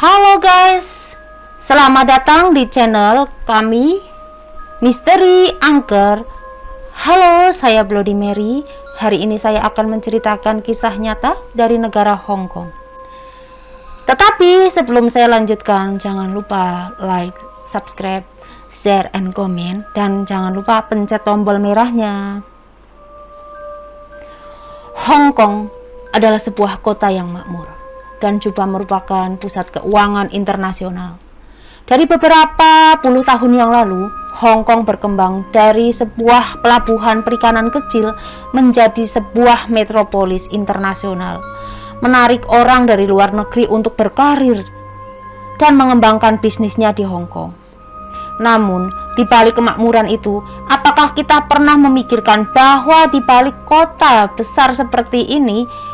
Halo guys, selamat datang di channel kami Misteri Angker. Halo, saya Bloody Mary. Hari ini saya akan menceritakan kisah nyata dari negara Hong Kong. Tetapi sebelum saya lanjutkan, jangan lupa like, subscribe, share, and comment, dan jangan lupa pencet tombol merahnya. Hong Kong adalah sebuah kota yang makmur dan juga merupakan pusat keuangan internasional. Dari beberapa puluh tahun yang lalu, Hong Kong berkembang dari sebuah pelabuhan perikanan kecil menjadi sebuah metropolis internasional, menarik orang dari luar negeri untuk berkarir dan mengembangkan bisnisnya di Hong Kong. Namun, di balik kemakmuran itu, apakah kita pernah memikirkan bahwa di balik kota besar seperti ini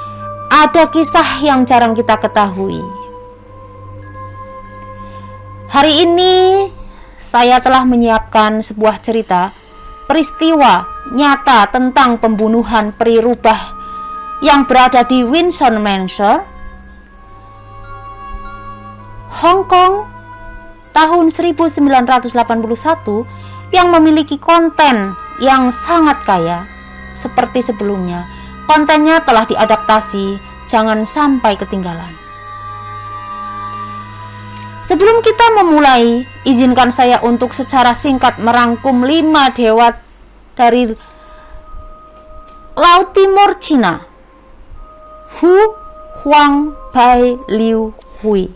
ada kisah yang jarang kita ketahui? Hari ini saya telah menyiapkan sebuah cerita peristiwa nyata tentang pembunuhan peri rubah yang berada di Windsor Mansion, Hong Kong tahun 1981, yang memiliki konten yang sangat kaya. Seperti sebelumnya, kontennya telah diadaptasi, jangan sampai ketinggalan. Sebelum kita memulai, izinkan saya untuk secara singkat merangkum 5 dewa dari Laut Timur Cina: Hu, Huang, Bai, Liu, Hui.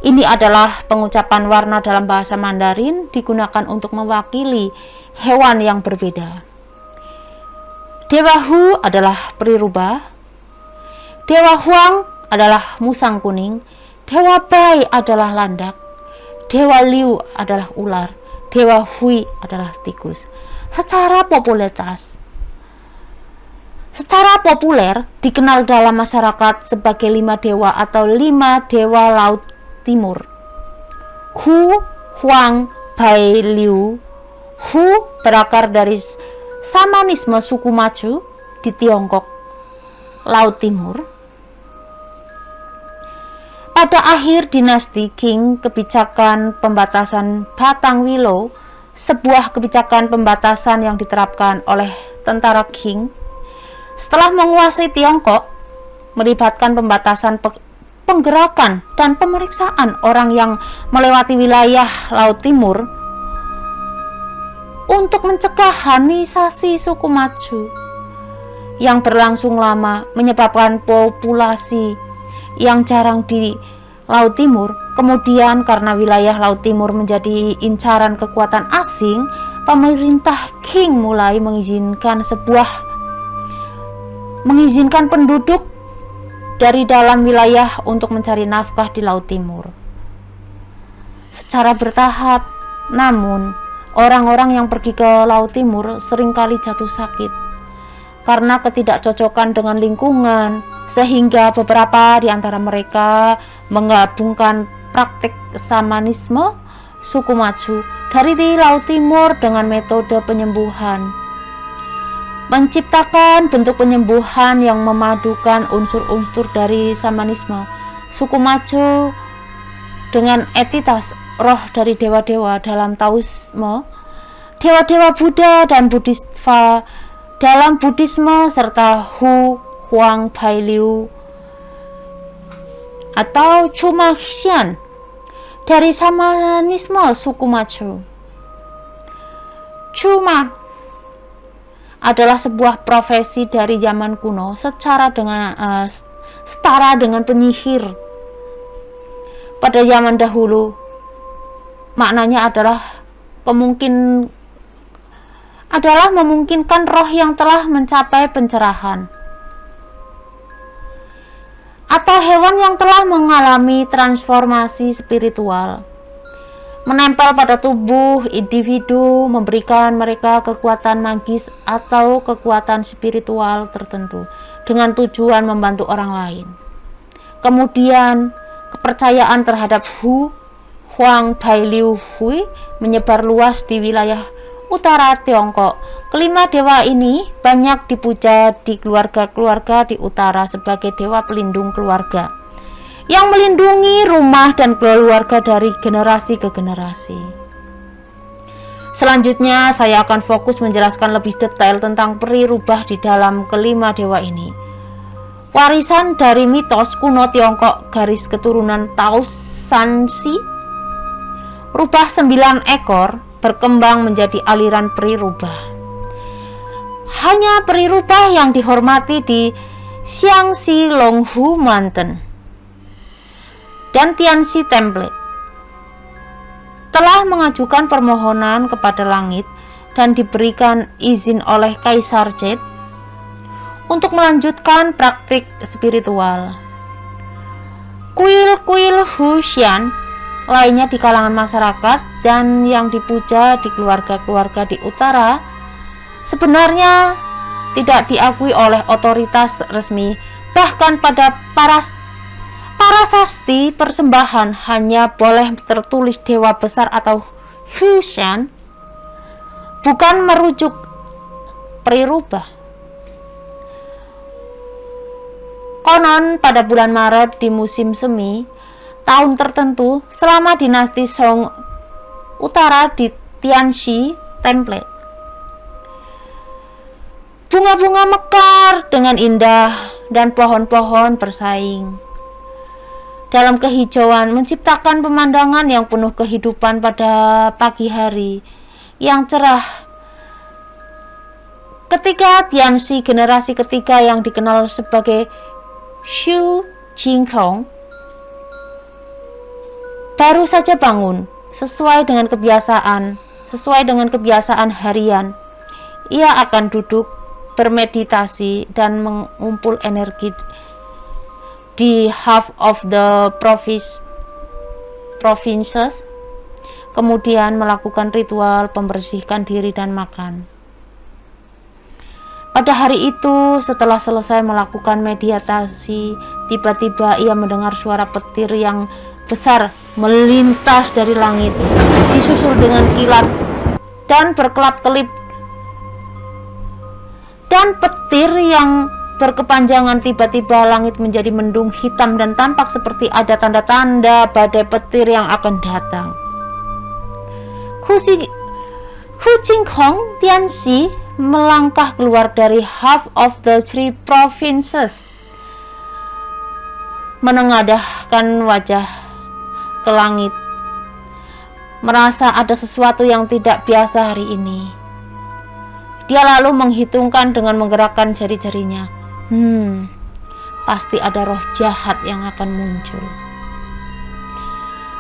Ini adalah pengucapan warna dalam bahasa Mandarin digunakan untuk mewakili hewan yang berbeda. Dewa Hu adalah peri rubah, Dewa Huang adalah musang kuning, Dewa Bai adalah landak, Dewa Liu adalah ular, Dewa Hui adalah tikus. Secara populer dikenal dalam masyarakat sebagai 5 dewa atau 5 dewa Laut Timur: Hu, Huang, Bai, Liu. Hu berakar dari Shamanisme suku Machu di Tiongkok, Laut Timur. Pada akhir dinasti Qing, kebijakan pembatasan batang willow, sebuah kebijakan pembatasan yang diterapkan oleh tentara Qing setelah menguasai Tiongkok, melibatkan pembatasan penggerakan dan pemeriksaan orang yang melewati wilayah Laut Timur untuk mencegah hanisasi suku Machu yang berlangsung lama, menyebabkan populasi yang jarang di Laut Timur. Kemudian karena wilayah Laut Timur menjadi incaran kekuatan asing, pemerintah Qing mulai mengizinkan penduduk dari dalam wilayah untuk mencari nafkah di Laut Timur secara bertahap. Namun, orang-orang yang pergi ke Laut Timur seringkali jatuh sakit karena ketidakcocokan dengan lingkungan, sehingga beberapa di antara mereka menggabungkan praktik Shamanisme suku Machu dari di Laut Timur dengan metode penyembuhan, menciptakan bentuk penyembuhan yang memadukan unsur-unsur dari Shamanisme suku Machu dengan entitas roh dari dewa-dewa dalam Taoisme, dewa-dewa Buddha dan Buddhisme dalam Buddhisme, serta Hu, Huang, Bai, Liu atau Cuma Xian dari Shamanisme suku Machu. Cuma adalah sebuah profesi dari zaman kuno setara dengan penyihir. Pada zaman dahulu, maknanya adalah memungkinkan roh yang telah mencapai pencerahan atau hewan yang telah mengalami transformasi spiritual menempel pada tubuh individu, memberikan mereka kekuatan magis atau kekuatan spiritual tertentu dengan tujuan membantu orang lain. Kemudian, kepercayaan terhadap Hu, Huang, Bai, Liu, Hui menyebar luas di wilayah utara Tiongkok. Kelima dewa ini banyak dipuja di keluarga-keluarga di utara sebagai dewa pelindung keluarga. yang melindungi rumah dan keluarga dari generasi ke generasi. Selanjutnya, saya akan fokus menjelaskan lebih detail tentang peri rubah di dalam kelima dewa ini. Warisan dari mitos kuno Tiongkok garis keturunan Tao Sanxi. Rubah 9 ekor berkembang menjadi aliran peri rubah. Hanya peri rubah yang dihormati di Xiangxi Longhu Mountain dan Tianxi Temple telah mengajukan permohonan kepada langit dan diberikan izin oleh Kaisar Zed untuk melanjutkan praktik spiritual. Kuil-kuil Huxian lainnya di kalangan masyarakat dan yang dipuja di keluarga-keluarga di utara sebenarnya tidak diakui oleh otoritas resmi. Bahkan pada para prasasti persembahan hanya boleh tertulis dewa besar atau Huxian, bukan merujuk peri rubah. Konon pada bulan Maret di musim semi tahun tertentu selama dinasti Song Utara di Tianxi Temple, bunga-bunga mekar dengan indah dan pohon-pohon bersaing dalam kehijauan, menciptakan pemandangan yang penuh kehidupan pada pagi hari yang cerah. Ketika Tianxi generasi ketiga yang dikenal sebagai Xu Jinghong baru saja bangun, sesuai dengan kebiasaan harian, ia akan duduk bermeditasi dan mengumpul energi di half of the provinces, kemudian melakukan ritual membersihkan diri dan makan. Pada hari itu, setelah selesai melakukan meditasi, tiba-tiba ia mendengar suara petir yang besar melintas dari langit, disusul dengan kilat dan berkelap-kelip, dan petir yang berkepanjangan. Tiba-tiba langit menjadi mendung hitam dan tampak seperti ada tanda-tanda badai petir yang akan datang. Hu Jinghong Tianxi melangkah keluar dari half of the three provinces, menengadahkan wajah ke langit, merasa ada sesuatu yang tidak biasa hari ini. Dia lalu menghitungkan dengan menggerakkan jari-jarinya. Pasti ada roh jahat yang akan muncul.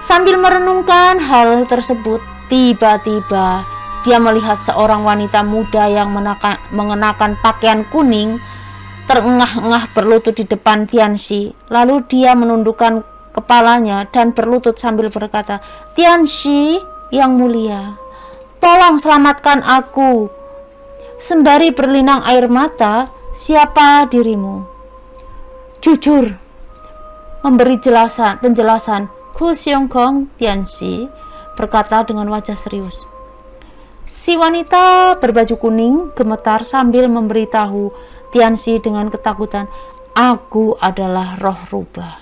Sambil merenungkan hal tersebut, tiba-tiba dia melihat seorang wanita muda yang mengenakan pakaian kuning terengah-engah berlutut di depan Tianxi. Lalu dia menundukkan kepalanya dan berlutut sambil berkata, "Tianxi yang mulia, tolong selamatkan aku." Sembari berlinang air mata, "Siapa dirimu?" "Jujur," memberi penjelasan Hu Jinghong Tianxi berkata dengan wajah serius. Si wanita berbaju kuning gemetar sambil memberitahu Tianxi dengan ketakutan, "Aku adalah roh rubah.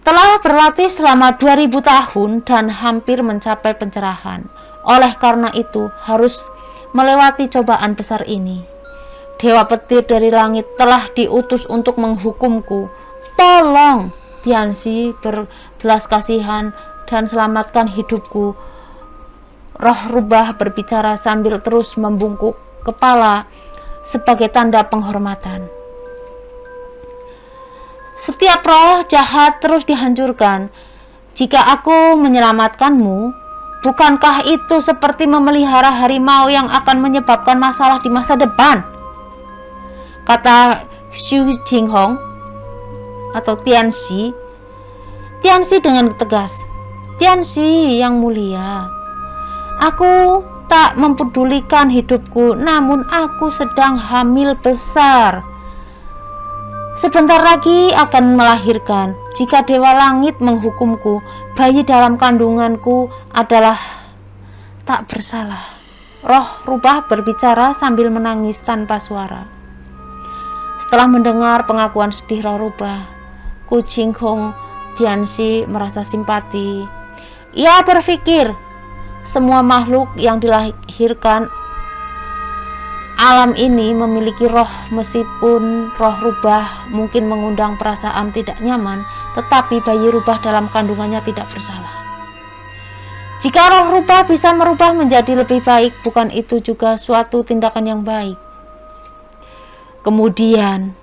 Telah berlatih selama 2000 tahun dan hampir mencapai pencerahan. Oleh karena itu harus melewati cobaan besar ini. Dewa petir dari langit telah diutus untuk menghukumku. Tolong, Tianxi berbelas kasihan, dan selamatkan hidupku." Roh rubah berbicara sambil terus membungkuk kepala sebagai tanda penghormatan. "Setiap roh jahat terus dihancurkan. Jika aku menyelamatkanmu, bukankah itu seperti memelihara harimau yang akan menyebabkan masalah di masa depan?" kata Xu Jinghong atau Tianxi dengan tegas. "Tianxi yang mulia, aku tak mempedulikan hidupku, namun aku sedang hamil besar. Sebentar lagi akan melahirkan. Jika Dewa Langit menghukumku, bayi dalam kandunganku adalah tak bersalah." Roh rubah berbicara sambil menangis tanpa suara. Setelah mendengar pengakuan sedih roh rubah, Ku Jinghong Tianxi merasa simpati. Ia berpikir semua makhluk yang dilahirkan alam ini memiliki roh, meskipun roh rubah mungkin mengundang perasaan tidak nyaman, tetapi bayi rubah dalam kandungannya tidak bersalah. Jika roh rubah bisa merubah menjadi lebih baik, bukan itu juga suatu tindakan yang baik? Kemudian,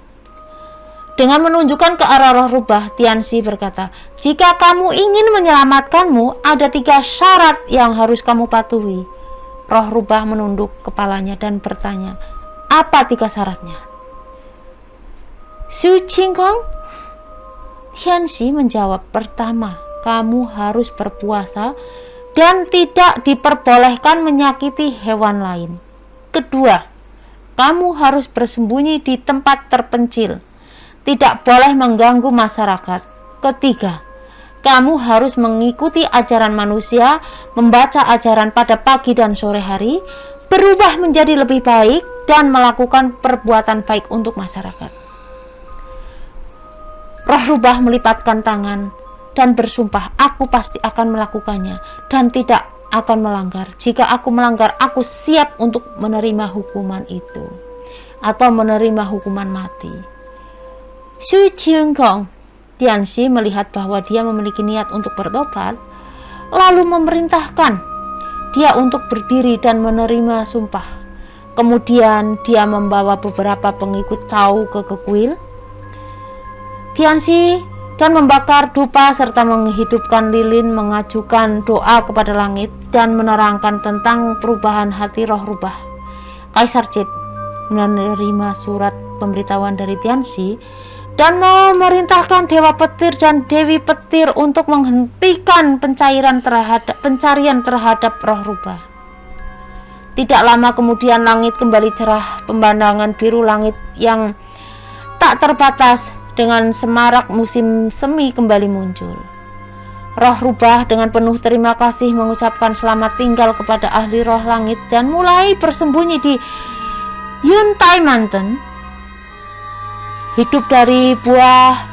dengan menunjukkan ke arah roh rubah, Tianxi berkata, jika kamu ingin menyelamatkanmu, ada 3 syarat yang harus kamu patuhi. Roh rubah menunduk kepalanya dan bertanya, apa 3 syaratnya? Xu Qingkong? Tianxi menjawab, pertama, kamu harus berpuasa dan tidak diperbolehkan menyakiti hewan lain. Kedua, kamu harus bersembunyi di tempat terpencil, tidak boleh mengganggu masyarakat. Ketiga, kamu harus mengikuti ajaran manusia, membaca ajaran pada pagi dan sore hari, berubah menjadi lebih baik, dan melakukan perbuatan baik untuk masyarakat. Roh rubah melipatkan tangan dan bersumpah, aku pasti akan melakukannya dan tidak akan melanggar. Jika aku melanggar, aku siap untuk menerima hukuman itu atau menerima hukuman mati. Xu Jinghong Tianxi melihat bahwa dia memiliki niat untuk bertobat, lalu memerintahkan dia untuk berdiri dan menerima sumpah. Kemudian dia membawa beberapa pengikut Tao ke kuil Tianxi dan membakar dupa serta menghidupkan lilin, mengajukan doa kepada langit dan menerangkan tentang perubahan hati roh rubah. Kaisar Jin menerima surat pemberitahuan dari Tianxi dan memerintahkan Dewa Petir dan Dewi Petir untuk menghentikan pencarian terhadap roh rubah. Tidak lama kemudian langit kembali cerah, pemandangan biru langit yang tak terbatas dengan semarak musim semi kembali muncul. Roh rubah dengan penuh terima kasih mengucapkan selamat tinggal kepada ahli roh langit dan mulai bersembunyi di Yuntai Mountain. Hidup dari buah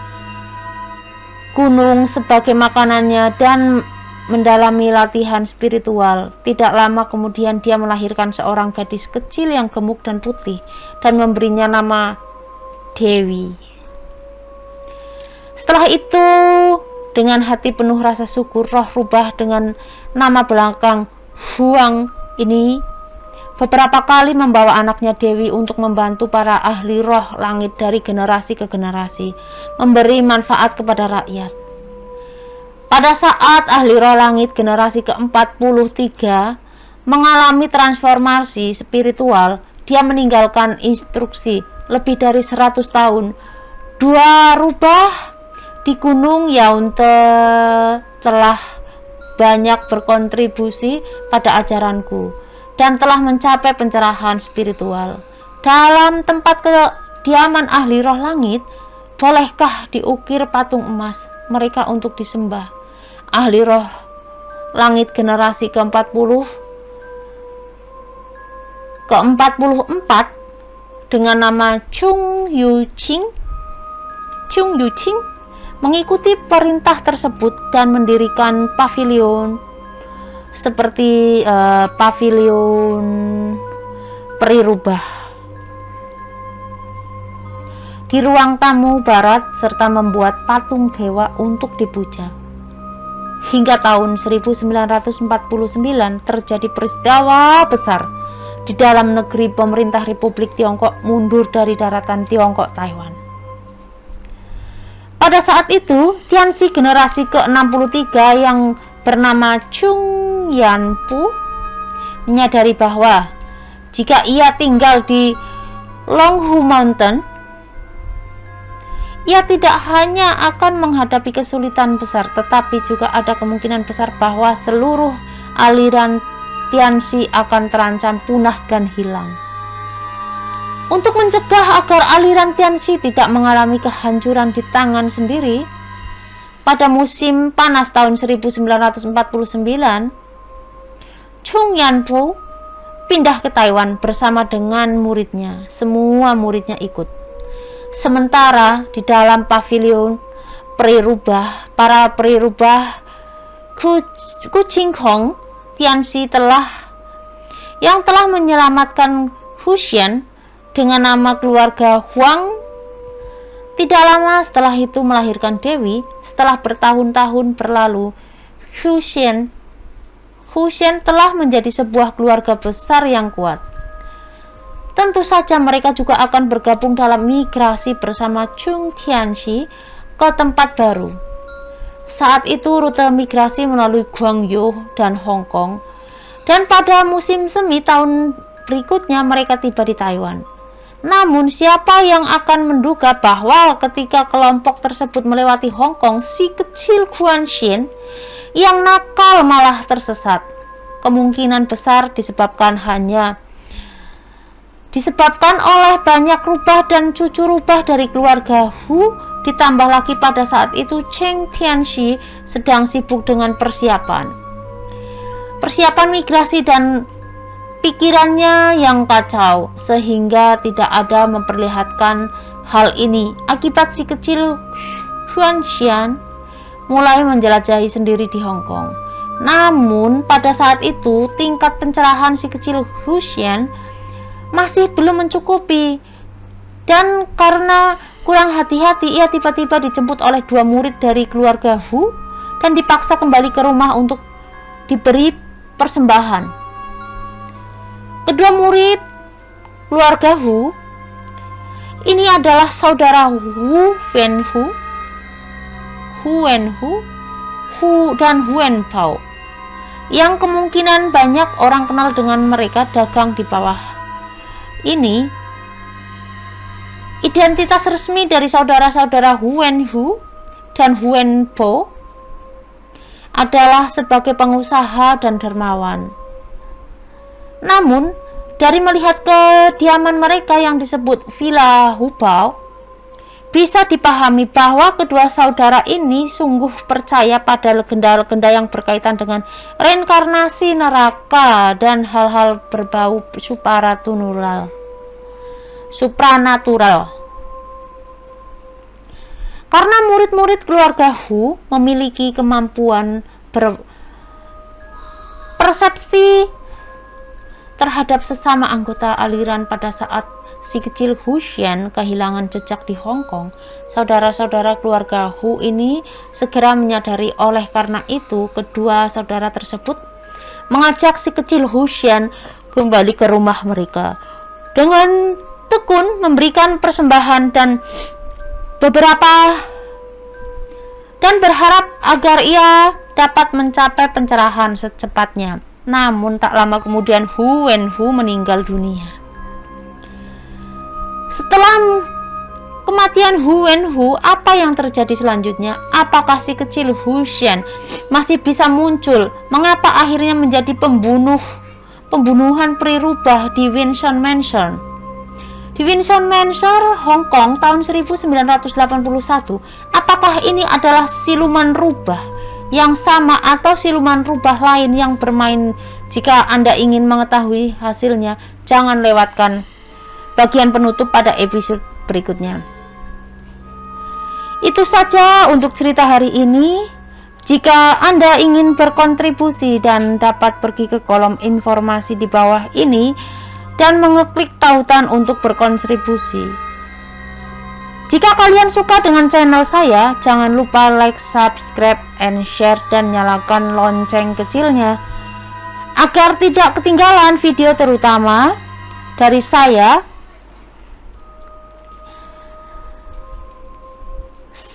gunung sebagai makanannya dan mendalami latihan spiritual. Tidak lama kemudian dia melahirkan seorang gadis kecil yang gemuk dan putih dan memberinya nama Dewi. Setelah itu, dengan hati penuh rasa syukur, roh rubah dengan nama belakang Huang ini beberapa kali membawa anaknya Dewi untuk membantu para ahli roh langit dari generasi ke generasi, memberi manfaat kepada rakyat. Pada saat ahli roh langit generasi ke-43 mengalami transformasi spiritual, dia meninggalkan instruksi lebih dari 100 tahun. 2 rubah di Gunung Yaunte telah banyak berkontribusi pada ajaranku dan telah mencapai pencerahan spiritual. Dalam tempat kediaman ahli roh langit, bolehkah diukir patung emas mereka untuk disembah? Ahli roh langit generasi ke-44 dengan nama Chung Yuqing mengikuti perintah tersebut dan mendirikan pavilion seperti pavilion peri rubah di ruang tamu barat serta membuat patung dewa untuk dipuja. Hingga tahun 1949 terjadi peristiwa besar di dalam negeri. Pemerintah Republik Tiongkok mundur dari daratan Tiongkok Taiwan. Pada saat itu, Tianxi generasi ke-63 yang bernama Chung Yanpu menyadari bahwa jika ia tinggal di Longhu Mountain, ia tidak hanya akan menghadapi kesulitan besar, tetapi juga ada kemungkinan besar bahwa seluruh aliran Tianxi akan terancam punah dan hilang. Untuk mencegah agar aliran Tianxi tidak mengalami kehancuran di tangan sendiri, pada musim panas tahun 1949, Chung Yanpu pindah ke Taiwan bersama dengan muridnya. Semua muridnya ikut. Sementara di dalam pavilion para peri rubah Kucing Hong Tianxi yang telah menyelamatkan Huxian dengan nama keluarga Huang tidak lama setelah itu melahirkan Dewi. Setelah bertahun-tahun berlalu, Huxian telah menjadi sebuah keluarga besar yang kuat. Tentu saja mereka juga akan bergabung dalam migrasi bersama Chung Tianxi ke tempat baru. Saat itu rute migrasi melalui Guangzhou dan Hong Kong, dan pada musim semi tahun berikutnya mereka tiba di Taiwan. Namun siapa yang akan menduga bahwa ketika kelompok tersebut melewati Hong Kong, si kecil Guanxin yang nakal malah tersesat. Kemungkinan besar disebabkan oleh banyak rubah dan cucu rubah dari keluarga Hu. Ditambah lagi pada saat itu Cheng Tianxi sedang sibuk dengan persiapan migrasi dan pikirannya yang kacau, sehingga tidak ada memperlihatkan hal ini. Akibat si kecil Huanxian mulai menjelajahi sendiri di Hong Kong. Namun pada saat itu tingkat pencerahan si kecil Huxian masih belum mencukupi, dan karena kurang hati-hati ia tiba-tiba dijemput oleh 2 murid dari keluarga Hu dan dipaksa kembali ke rumah untuk diberi persembahan. Kedua murid keluarga Hu ini adalah saudara Hu Wenhu dan Huen Pao, yang kemungkinan banyak orang kenal dengan mereka dagang di bawah ini. Identitas resmi dari saudara-saudara Wenhu dan Huen Pao adalah sebagai pengusaha dan dermawan. Namun, dari melihat kediaman mereka yang disebut Villa Hubao, bisa dipahami bahwa kedua saudara ini sungguh percaya pada legenda-legenda yang berkaitan dengan reinkarnasi neraka dan hal-hal berbau supranatural. Karena murid-murid keluarga Hu memiliki kemampuan berpersepsi terhadap sesama anggota aliran pada saat si kecil Huxian kehilangan jejak di Hong Kong, saudara-saudara keluarga Hu ini segera menyadari. Oleh karena itu, kedua saudara tersebut mengajak si kecil Huxian kembali ke rumah mereka dengan tekun memberikan persembahan dan berharap agar ia dapat mencapai pencerahan secepatnya. Namun tak lama kemudian Hu Wenhu meninggal dunia. Setelah kematian Hu Wenhu, apa yang terjadi selanjutnya? Apakah si kecil Huxian masih bisa muncul? Mengapa akhirnya menjadi pembunuhan peri rubah di Windsor Mansion? Di Windsor Mansion, Hong Kong tahun 1981, apakah ini adalah siluman rubah yang sama atau siluman rubah lain yang bermain? Jika Anda ingin mengetahui hasilnya, jangan lewatkan bagian penutup pada episode berikutnya. Itu saja untuk cerita hari ini. Jika Anda ingin berkontribusi dan dapat pergi ke kolom informasi di bawah ini dan mengeklik tautan untuk berkontribusi. Jika kalian suka dengan channel saya, jangan lupa like, subscribe, and share, dan nyalakan lonceng kecilnya agar tidak ketinggalan video terutama dari saya.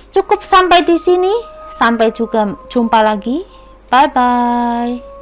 Cukup sampai di sini. Sampai jumpa lagi. Bye bye.